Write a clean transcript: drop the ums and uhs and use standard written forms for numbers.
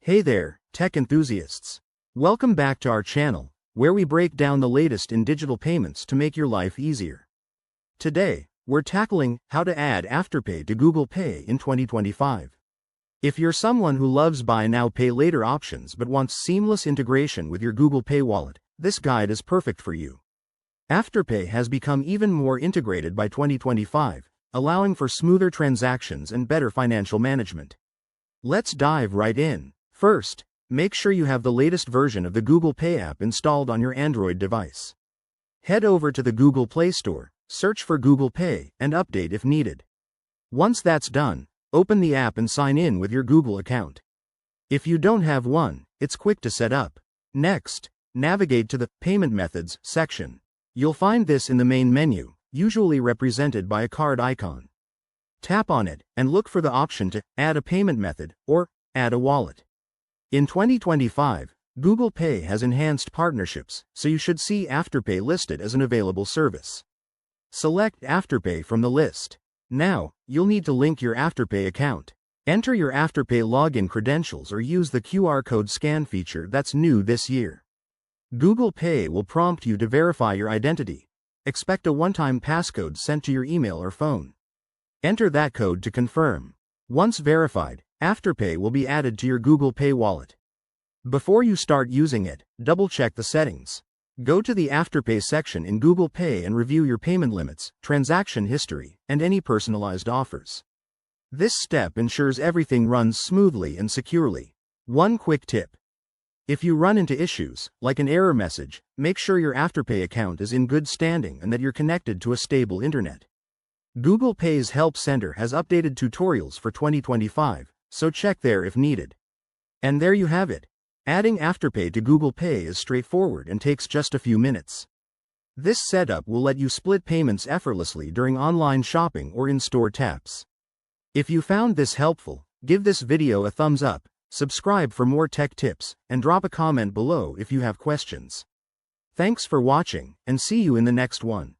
Hey there, tech enthusiasts. Welcome back to our channel, where we break down the latest in digital payments to make your life easier. Today, we're tackling how to add Afterpay to Google Pay in 2025. If you're someone who loves buy now pay later options but wants seamless integration with your Google Pay wallet, this guide is perfect for you. Afterpay has become even more integrated by 2025, allowing for smoother transactions and better financial management. Let's dive right in. First, make sure you have the latest version of the Google Pay app installed on your Android device. Head over to the Google Play Store, search for Google Pay, and update if needed. Once that's done, open the app and sign in with your Google account. If you don't have one, it's quick to set up. Next, navigate to the Payment Methods section. You'll find this in the main menu, usually represented by a card icon. Tap on it and look for the option to add a payment method or add a wallet. In 2025, Google Pay has enhanced partnerships, so you should see Afterpay listed as an available service. Select Afterpay from the list. Now, you'll need to link your Afterpay account. Enter your Afterpay login credentials or use the QR code scan feature that's new this year. Google Pay will prompt you to verify your identity. Expect a one-time passcode sent to your email or phone. Enter that code to confirm. Once verified, Afterpay will be added to your Google Pay wallet. Before you start using it, double-check the settings. Go to the Afterpay section in Google Pay and review your payment limits, transaction history, and any personalized offers. This step ensures everything runs smoothly and securely. One quick tip. If you run into issues, like an error message, make sure your Afterpay account is in good standing and that you're connected to a stable internet. Google Pay's Help Center has updated tutorials for 2025, so check there if needed. And there you have it. Adding Afterpay to Google Pay is straightforward and takes just a few minutes. This setup will let you split payments effortlessly during online shopping or in-store taps. If you found this helpful, give this video a thumbs up. Subscribe for more tech tips, and drop a comment below if you have questions. Thanks for watching, and see you in the next one.